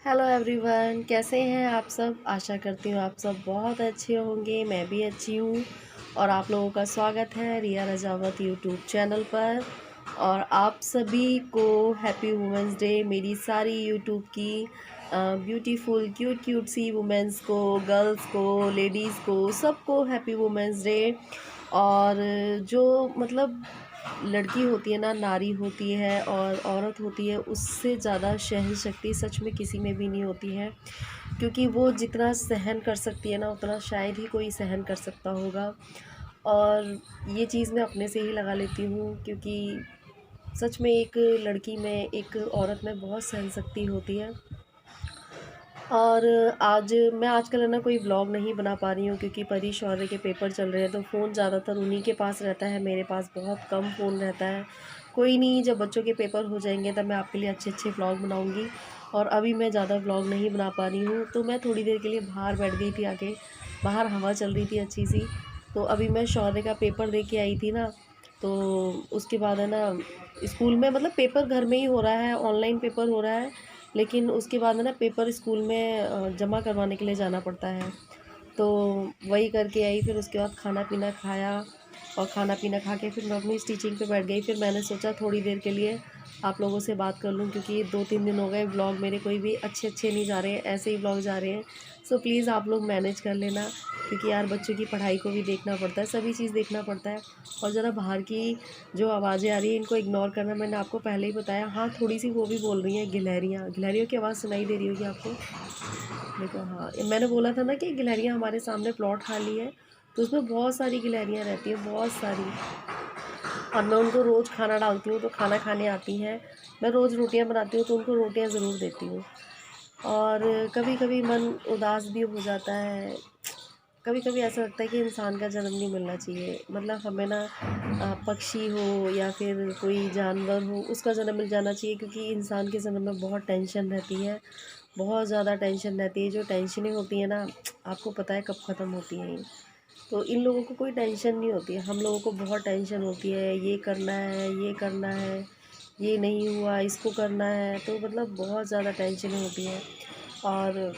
Hello everyone, कैसे हैं आप सब। आशा करती हूँ आप सब बहुत अच्छे होंगे। मैं भी अच्छी हूँ और आप लोगों का स्वागत है रिया रजावत यूट्यूब चैनल पर। और आप सभी को हैप्पी वुमेंस डे। मेरी सारी यूट्यूब की ब्यूटीफुल क्यूट क्यूट सी वुमेंस को, गर्ल्स को, लेडीज़ को, सबको हैप्पी वुमेंस डे। और जो मतलब लड़की होती है ना, नारी होती है और औरत होती है, उससे ज़्यादा सहन शक्ति सच में किसी में भी नहीं होती है। क्योंकि वो जितना सहन कर सकती है ना, उतना शायद ही कोई सहन कर सकता होगा। और ये चीज़ मैं अपने से ही लगा लेती हूँ, क्योंकि सच में एक लड़की में, एक औरत में बहुत सहन शक्ति होती है। और आज मैं आजकल है ना कोई व्लॉग नहीं बना पा रही हूँ, क्योंकि परी शौर्य के पेपर चल रहे हैं, तो फ़ोन ज़्यादातर उन्हीं के पास रहता है, मेरे पास बहुत कम फ़ोन रहता है। कोई नहीं, जब बच्चों के पेपर हो जाएंगे तब मैं आपके लिए अच्छे अच्छे व्लॉग बनाऊँगी। और अभी मैं ज़्यादा व्लॉग नहीं बना पा रही हूँ, तो मैं थोड़ी देर के लिए बाहर बैठ गई थी आके। बाहर हवा चल रही थी अच्छी सी। तो अभी मैं शौर्य का पेपर दे के आई थी ना, तो उसके बाद है ना स्कूल में, मतलब पेपर घर में ही हो रहा है, ऑनलाइन पेपर हो रहा है। लेकिन उसके बाद है ना पेपर स्कूल में जमा करवाने के लिए जाना पड़ता है। तो वही करके आई, फिर उसके बाद खाना पीना खाया। और खाना पीना खा के फिर मैं अपनी स्टिचिंग पे बैठ गई। फिर मैंने सोचा थोड़ी देर के लिए आप लोगों से बात कर लूँ, क्योंकि 2-3 दिन हो गए व्लॉग मेरे कोई भी अच्छे अच्छे नहीं जा रहे हैं, ऐसे ही व्लॉग जा रहे हैं। सो प्लीज़ आप लोग मैनेज कर लेना, क्योंकि यार बच्चों की पढ़ाई को भी देखना पड़ता है, सभी चीज़ देखना पड़ता है। और ज़रा बाहर की जो आवाज़ें आ रही हैं इनको इग्नोर करना, मैंने आपको पहले ही बताया। हाँ, थोड़ी सी वो भी बोल रही हैं, गिलहरियाँ, गिलहरियों की आवाज़ सुनाई दे रही होगी आपको। देखो, हाँ, मैंने बोला था ना कि गिलहरियाँ हमारे सामने प्लॉट खाली है, तो उसमें बहुत सारी गिलहरियाँ रहती हैं, बहुत सारी। और मैं उनको रोज़ खाना डालती हूँ तो खाना खाने आती हैं। मैं रोज़ रोटियाँ बनाती हूँ तो उनको रोटियाँ ज़रूर देती हूँ। और कभी कभी मन उदास भी हो जाता है। कभी कभी ऐसा लगता है कि इंसान का जन्म नहीं मिलना चाहिए, मतलब हमें ना पक्षी हो या फिर कोई जानवर हो, उसका जन्म मिल जाना चाहिए। क्योंकि इंसान के जन्म में बहुत टेंशन रहती है, बहुत ज़्यादा टेंशन रहती है। जो टेंशनें होती हैं ना, आपको पता है कब ख़त्म होती हैं ये। तो इन लोगों को कोई टेंशन नहीं होती है, हम लोगों को बहुत टेंशन होती है। ये करना है, ये करना है, ये नहीं हुआ, इसको करना है, तो मतलब बहुत ज़्यादा टेंशन होती है। और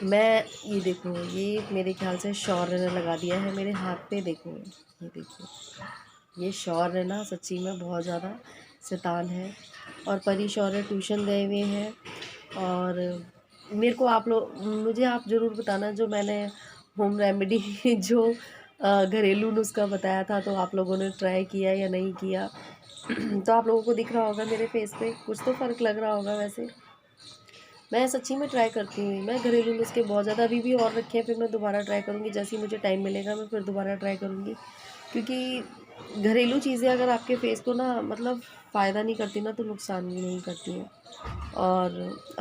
मैं, ये देखो, ये मेरे ख्याल से शौर्य ने लगा दिया है मेरे हाथ पे। देखो, ये देखो, ये शौर्य ना सच्ची में बहुत ज़्यादा शैतान है। और परी शौर्य ट्यूशन गए हुए हैं। और मेरे को आप लोग, मुझे आप ज़रूर बताना जो मैंने होम रेमेडी जो घरेलू नुस्खा बताया था, तो आप लोगों ने ट्राई किया या नहीं किया। तो आप लोगों को दिख रहा होगा मेरे फेस पे, कुछ तो फ़र्क लग रहा होगा वैसे। मैं सच्ची में ट्राई करती हूँ, मैं घरेलू नुस्खे बहुत ज़्यादा अभी भी और रखे हैं, फिर मैं दोबारा ट्राई करूँगी। जैसे ही मुझे टाइम मिलेगा मैं फिर दोबारा ट्राई करूँगी। क्योंकि घरेलू चीज़ें अगर आपके फेस को ना मतलब फ़ायदा नहीं करती ना, तो नुकसान भी नहीं करती हैं। और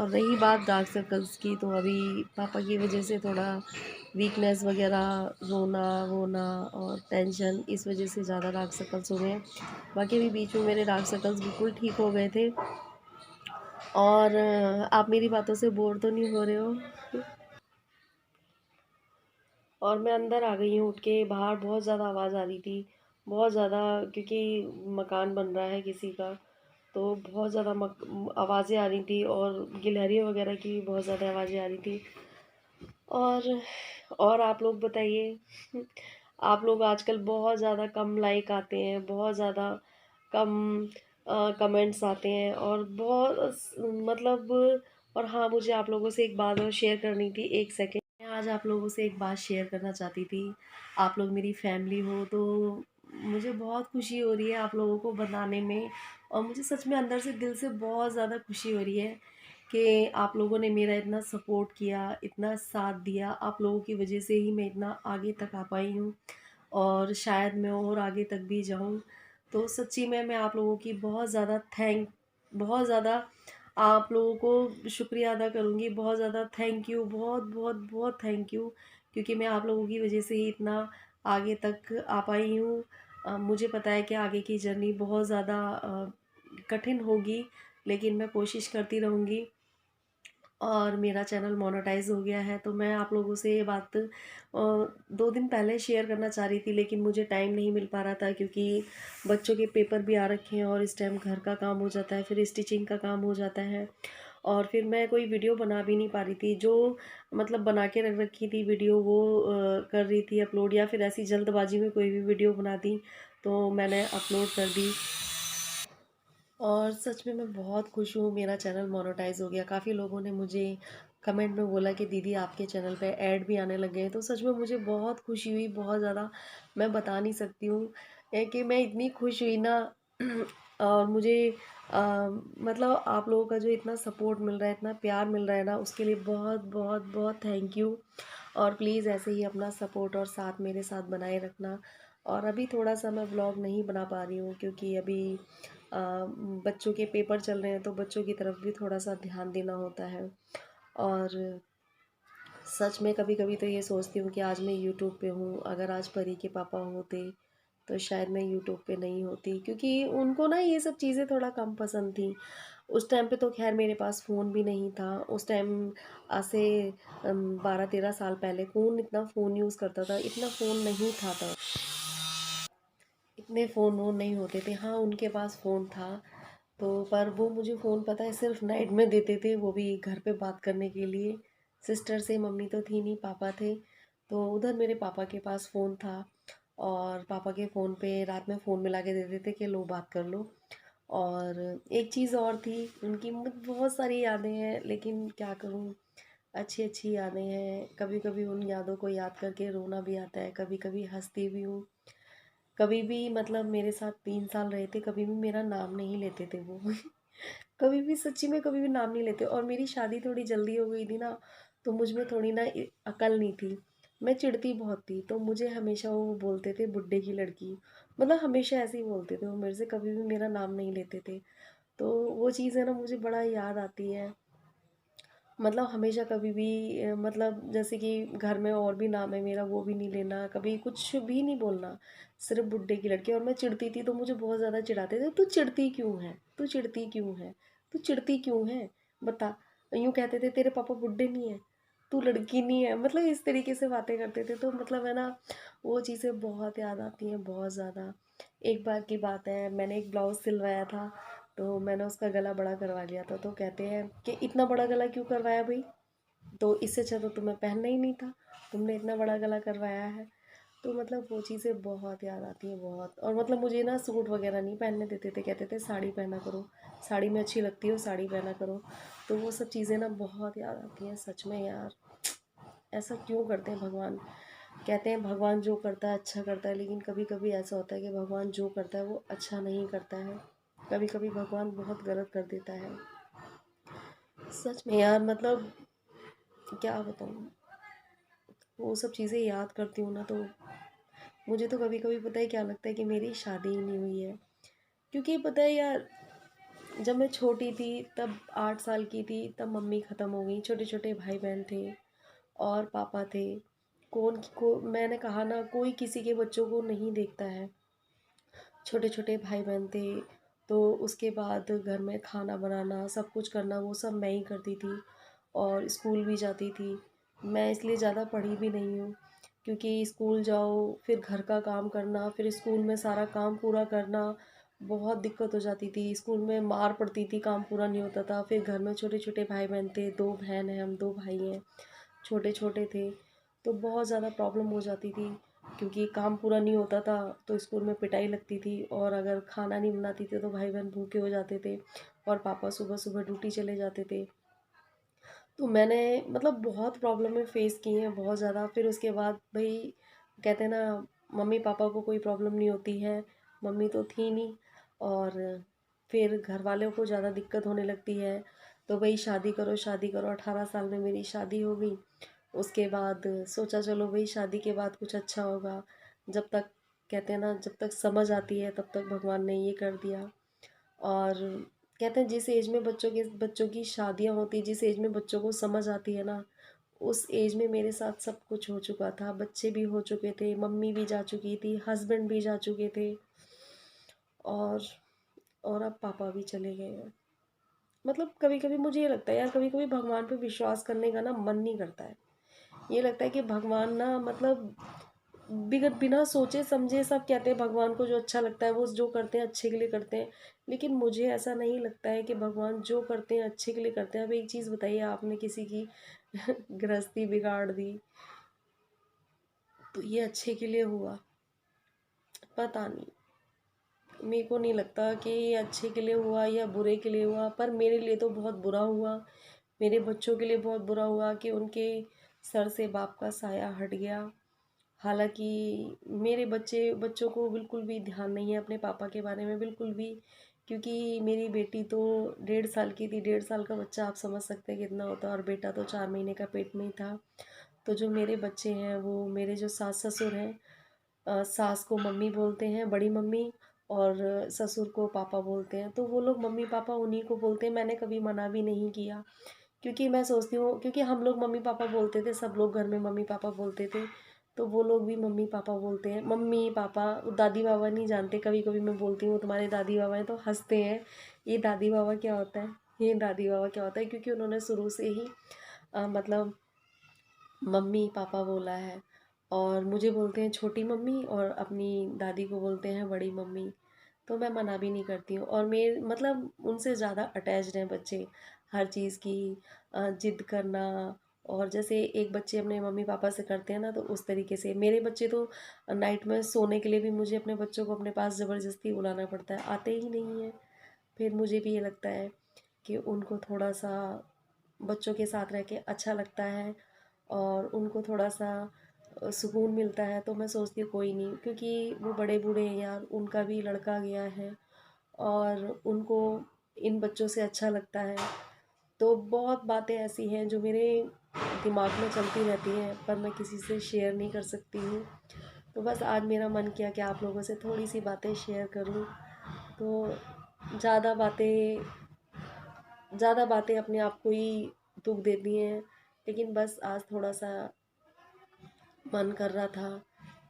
रही बात डार्क सर्कल्स की, तो अभी पापा की वजह से थोड़ा वीकनेस वगैरह, रोना वोना और टेंशन, इस वजह से ज़्यादा डार्क सर्कल्स हो गए हैं। बाकी अभी बीच में मेरे डार्क सर्कल्स बिल्कुल ठीक हो गए थे। और आप मेरी बातों से बोर तो नहीं हो रहे हो। और मैं अंदर आ गई हूँ उठ के, बाहर बहुत ज़्यादा आवाज़ आ रही थी, बहुत ज़्यादा। क्योंकि मकान बन रहा है किसी का, तो बहुत ज़्यादा आवाज़ें आ रही थी, और गिलहरियों वगैरह की भी बहुत ज़्यादा आवाज़ें आ रही थी। और और आप लोग बताइए। आप लोग आजकल बहुत ज़्यादा कम लाइक आते हैं, बहुत ज़्यादा कम कमेंट्स आते हैं, और बहुत मतलब। और हाँ, मुझे आप लोगों से एक बात और शेयर करनी थी, एक सेकेंड। मैं आज आप लोगों से एक बात शेयर करना चाहती थी। आप लोग मेरी फैमिली हो, तो मुझे बहुत खुशी हो रही है आप लोगों को बताने में। और मुझे सच में अंदर से, दिल से बहुत ज़्यादा खुशी हो रही है कि आप लोगों ने मेरा इतना सपोर्ट किया, इतना साथ दिया। आप लोगों की वजह से ही मैं इतना आगे तक आ पाई हूँ, और शायद मैं और आगे तक भी जाऊँ। तो सच्ची में मैं आप लोगों की बहुत ज़्यादा बहुत ज़्यादा आप लोगों को शुक्रिया अदा करूँगी। बहुत ज़्यादा थैंक यू, बहुत बहुत बहुत थैंक यू। क्योंकि मैं आप लोगों की वजह से ही इतना आगे तक आ पाई हूँ। मुझे पता है कि आगे की जर्नी बहुत ज़्यादा कठिन होगी, लेकिन मैं कोशिश करती रहूँगी। और मेरा चैनल मोनेटाइज हो गया है, तो मैं आप लोगों से ये बात 2 दिन पहले शेयर करना चाह रही थी, लेकिन मुझे टाइम नहीं मिल पा रहा था, क्योंकि बच्चों के पेपर भी आ रखे हैं और इस टाइम घर का काम हो जाता है, फिर स्टिचिंग का काम हो जाता है। और फिर मैं कोई वीडियो बना भी नहीं पा रही थी, जो मतलब बना के रख रखी थी वीडियो वो कर रही थी अपलोड, या फिर ऐसी जल्दबाजी में कोई भी वीडियो बना दी तो मैंने अपलोड कर दी। और सच में मैं बहुत खुश हूँ, मेरा चैनल मोनेटाइज हो गया। काफ़ी लोगों ने मुझे कमेंट में बोला कि दीदी आपके चैनल पे ऐड भी आने लगे हैं, तो सच में मुझे बहुत खुशी हुई, बहुत ज़्यादा। मैं बता नहीं सकती हूँ कि मैं इतनी खुश हुई ना। और मुझे मतलब आप लोगों का जो इतना सपोर्ट मिल रहा है, इतना प्यार मिल रहा है ना, उसके लिए बहुत बहुत बहुत थैंक यू। और प्लीज़ ऐसे ही अपना सपोर्ट और साथ मेरे साथ बनाए रखना। और अभी थोड़ा सा मैं व्लॉग नहीं बना पा रही हूँ क्योंकि अभी बच्चों के पेपर चल रहे हैं, तो बच्चों की तरफ भी थोड़ा सा ध्यान देना होता है। और सच में कभी कभी तो ये सोचती हूँ कि आज मैं यूट्यूब पे हूँ, अगर आज परी के पापा होते तो शायद मैं यूट्यूब पे नहीं होती, क्योंकि उनको ना ये सब चीज़ें थोड़ा कम पसंद थी। उस टाइम पे तो खैर मेरे पास फ़ोन भी नहीं था उस टाइम। आज से 12-13 साल पहले कौन इतना फ़ोन यूज़ करता था, इतना फ़ोन नहीं था तब, इतने फ़ोन वोन नहीं होते थे। हाँ, उनके पास फ़ोन था, तो पर वो मुझे फ़ोन पता है सिर्फ नाइट में देते थे, वो भी घर पे बात करने के लिए। सिस्टर से, मम्मी तो थी नहीं, पापा थे। तो उधर मेरे पापा के पास फ़ोन था, और पापा के फ़ोन पे रात में फ़ोन मिला के दे देते कि लो बात कर लो। और एक चीज़ और थी, उनकी बहुत सारी यादें हैं, लेकिन क्या करूँ, अच्छी अच्छी यादें हैं। कभी कभी उन यादों को याद करके रोना भी आता है, कभी कभी हंसती भी हूँ। कभी भी मतलब मेरे साथ 3 साल रहे थे, कभी भी मेरा नाम नहीं लेते थे वो। कभी भी, सच्ची में कभी भी नाम नहीं लेते। और मेरी शादी थोड़ी जल्दी हो गई थी ना, तो मुझ में थोड़ी ना अकल नहीं थी। मैं चिढ़ती बहुत थी, तो मुझे हमेशा वो बोलते थे बुड्ढे की लड़की, मतलब हमेशा ऐसे ही बोलते थे वो मेरे से, कभी भी मेरा नाम नहीं लेते थे। तो वो चीज़ है ना, मुझे बड़ा याद आती है। मतलब हमेशा कभी भी मतलब जैसे कि घर में और भी नाम है मेरा, वो भी नहीं लेना, कभी कुछ भी नहीं बोलना, सिर्फ बुड्ढे की लड़की। और मैं चिढ़ती थी तो मुझे बहुत ज़्यादा चिढ़ाते थे, तू चिढ़ती क्यों है, तू चिढ़ती क्यों है, तू चिढ़ती क्यों है, बता। यूँ कहते थे तेरे पापा बुड्ढे नहीं है, तू लड़की नहीं है, मतलब इस तरीके से बातें करते थे। तो मतलब है ना, वो चीज़ें बहुत याद आती हैं, बहुत ज़्यादा। एक बार की बात है, मैंने एक ब्लाउज़ सिलवाया था, तो मैंने उसका गला बड़ा करवा लिया था। तो कहते हैं कि इतना बड़ा गला क्यों करवाया भाई, तो इससे अच्छा तो तुम्हें पहनना ही नहीं था, तुमने इतना बड़ा गला करवाया है। तो मतलब वो चीज़ें बहुत याद आती हैं, बहुत। और मतलब मुझे ना सूट वगैरह नहीं पहनने देते थे, कहते थे साड़ी पहना करो, साड़ी में अच्छी लगती हो, साड़ी पहना करो। तो वो सब चीज़ें ना बहुत याद आती हैं, सच में यार। ऐसा क्यों करते हैं भगवान। कहते हैं भगवान जो करता है अच्छा करता है, लेकिन कभी कभी ऐसा होता है कि भगवान जो करता है वो अच्छा नहीं करता है। कभी कभी भगवान बहुत गलत कर देता है, सच में यार। मतलब क्या बताऊँ, वो सब चीज़ें याद करती हूँ ना, तो मुझे तो कभी कभी पता है क्या लगता है कि मेरी शादी ही नहीं हुई है। क्योंकि पता है यार, जब मैं छोटी थी, तब 8 साल की थी, तब मम्मी ख़त्म हो गई, छोटे छोटे भाई बहन थे और पापा थे। मैंने कहा ना, कोई किसी के बच्चों को नहीं देखता है। छोटे छोटे भाई बहन थे, तो उसके बाद घर में खाना बनाना, सब कुछ करना, वो सब मैं ही करती थी। और स्कूल भी जाती थी मैं, इसलिए ज़्यादा पढ़ी भी नहीं हूँ। क्योंकि स्कूल जाओ, फिर घर का काम करना, फिर स्कूल में सारा काम पूरा करना, बहुत दिक्कत हो जाती थी। स्कूल में मार पड़ती थी, काम पूरा नहीं होता था। फिर घर में छोटे छोटे भाई बहन थे, 2 बहन हैं, हम 2 भाई हैं, छोटे छोटे थे, तो बहुत ज़्यादा प्रॉब्लम हो जाती थी। क्योंकि काम पूरा नहीं होता था तो स्कूल में पिटाई लगती थी, और अगर खाना नहीं बनाती थी तो भाई बहन भूखे हो जाते थे, और पापा सुबह सुबह ड्यूटी चले जाते थे। तो मैंने मतलब बहुत प्रॉब्लमें फेस की हैं, बहुत ज़्यादा। फिर उसके बाद भाई, कहते हैं ना, मम्मी पापा को कोई प्रॉब्लम नहीं होती है, मम्मी तो थी नहीं। और फिर घर वालों को ज़्यादा दिक्कत होने लगती है, तो भाई शादी करो शादी करो। 18 साल में मेरी शादी हो गई। उसके बाद सोचा चलो भाई शादी के बाद कुछ अच्छा होगा। जब तक, कहते हैं ना, जब तक समझ आती है तब तक भगवान ने ये कर दिया। और कहते हैं जिस एज में बच्चों की शादियां होती, जिस एज में बच्चों को समझ आती है ना, उस एज में मेरे साथ सब कुछ हो चुका था। बच्चे भी हो चुके थे, मम्मी भी जा चुकी थी, हस्बैंड भी जा चुके थे, और अब पापा भी चले गए हैं। मतलब कभी कभी मुझे ये लगता है यार, कभी कभी भगवान पे विश्वास करने का ना मन नहीं करता है। ये लगता है कि भगवान ना, मतलब बिगड़ बिना सोचे समझे, सब कहते हैं भगवान को जो अच्छा लगता है वो जो करते हैं अच्छे के लिए करते हैं। लेकिन मुझे ऐसा नहीं लगता है कि भगवान जो करते हैं अच्छे के लिए करते हैं। अब एक चीज़ बताइए, आपने किसी की गृहस्थी बिगाड़ दी तो ये अच्छे के लिए हुआ? पता नहीं, मेरे को नहीं लगता कि ये अच्छे के लिए हुआ या बुरे के लिए हुआ, पर मेरे लिए तो बहुत बुरा हुआ। मेरे बच्चों के लिए बहुत बुरा हुआ कि उनके सर से बाप का साया हट गया। हालांकि मेरे बच्चों को बिल्कुल भी ध्यान नहीं है अपने पापा के बारे में, बिल्कुल भी। क्योंकि मेरी बेटी तो 1.5 साल की थी, 1.5 साल का बच्चा आप समझ सकते हैं कितना होता है, और बेटा तो 4 महीने का पेट में ही था। तो जो मेरे बच्चे हैं वो मेरे जो सास ससुर हैं, सास को मम्मी बोलते हैं, बड़ी मम्मी, और ससुर को पापा बोलते हैं। तो वो लोग मम्मी पापा उन्हीं को बोलते हैं। मैंने कभी मना भी नहीं किया, क्योंकि मैं सोचती हूँ, क्योंकि हम लोग मम्मी पापा बोलते थे, सब लोग घर में मम्मी पापा बोलते थे, तो वो लोग भी मम्मी पापा बोलते हैं। मम्मी पापा, दादी बाबा नहीं जानते। कभी कभी मैं बोलती हूँ तुम्हारे दादी बाबा हैं, तो हंसते हैं, ये दादी बाबा क्या होता है, ये दादी बाबा क्या होता है, क्योंकि उन्होंने शुरू से ही मतलब मम्मी पापा बोला है। और मुझे बोलते हैं छोटी मम्मी, और अपनी दादी को बोलते हैं बड़ी मम्मी। तो मैं मना भी नहीं करती हूँ, और मेरे मतलब उनसे ज़्यादा अटैच्ड हैं बच्चे। हर चीज़ की जिद करना, और जैसे एक बच्चे अपने मम्मी पापा से करते हैं ना, तो उस तरीके से मेरे बच्चे तो नाइट में सोने के लिए भी मुझे अपने बच्चों को अपने पास ज़बरदस्ती बुलाना पड़ता है, आते ही नहीं है। फिर मुझे भी ये लगता है कि उनको थोड़ा सा बच्चों के साथ रह के अच्छा लगता है, और उनको थोड़ा सा सुकून मिलता है। तो मैं सोचती हूँ कोई नहीं, क्योंकि वो बड़े बूढ़े हैं यार, उनका भी लड़का गया है, और उनको इन बच्चों से अच्छा लगता है। तो बहुत बातें ऐसी हैं जो मेरे दिमाग में चलती रहती हैं, पर मैं किसी से शेयर नहीं कर सकती हूँ। तो बस आज मेरा मन किया कि आप लोगों से थोड़ी सी बातें शेयर करूँ। तो ज़्यादा बातें ज़्यादा बातें अपने आप को ही दुख देती हैं, लेकिन बस आज थोड़ा सा मन कर रहा था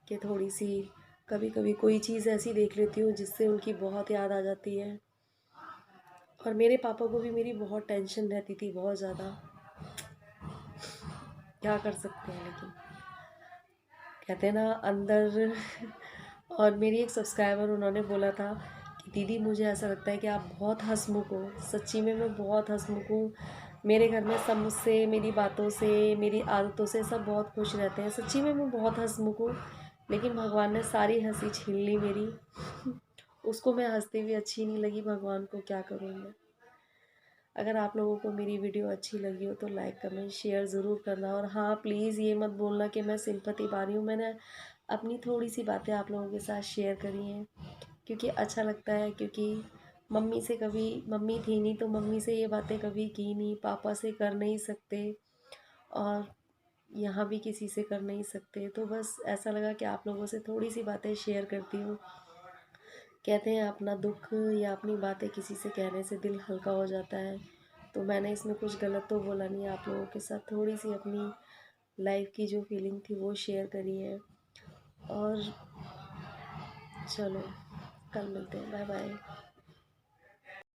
कि थोड़ी सी, कभी कभी कोई चीज़ ऐसी देख लेती हूँ जिससे उनकी बहुत याद आ जाती है। और मेरे पापा को भी मेरी बहुत टेंशन रहती थी, बहुत ज़्यादा। क्या कर सकते हैं, लेकिन कहते हैं ना अंदर। और मेरी एक सब्सक्राइबर, उन्होंने बोला था कि दीदी मुझे ऐसा लगता है कि आप बहुत हंसमुख हो। सच्ची में मैं बहुत हंसमुख हूँ। मेरे घर में सब मुझसे, मेरी बातों से, मेरी आदतों से सब बहुत खुश रहते हैं। सच्ची में मैं बहुत हंसमुख हूँ, लेकिन भगवान ने सारी हंसी छीन ली मेरी। उसको मैं हंसती हुई अच्छी नहीं लगी, भगवान को क्या करूँ मैं। अगर आप लोगों को मेरी वीडियो अच्छी लगी हो तो लाइक कमेंट शेयर ज़रूर करना। और हाँ, प्लीज़ ये मत बोलना कि मैं सिंपैथी पा रही हूँ। मैंने अपनी थोड़ी सी बातें आप लोगों के साथ शेयर करी हैं, क्योंकि अच्छा लगता है। क्योंकि मम्मी से कभी, मम्मी थी नहीं तो मम्मी से ये बातें कभी की नहीं, पापा से कर नहीं सकते, और यहाँ भी किसी से कर नहीं सकते। तो बस ऐसा लगा कि आप लोगों से थोड़ी सी बातें शेयर करती हूँ। कहते हैं अपना दुख या अपनी बातें किसी से कहने से दिल हल्का हो जाता है। तो मैंने इसमें कुछ गलत तो बोला नहीं, आप लोगों के साथ थोड़ी सी अपनी लाइफ की जो फीलिंग थी वो शेयर करी है। और चलो, कल मिलते हैं, बाय बाय।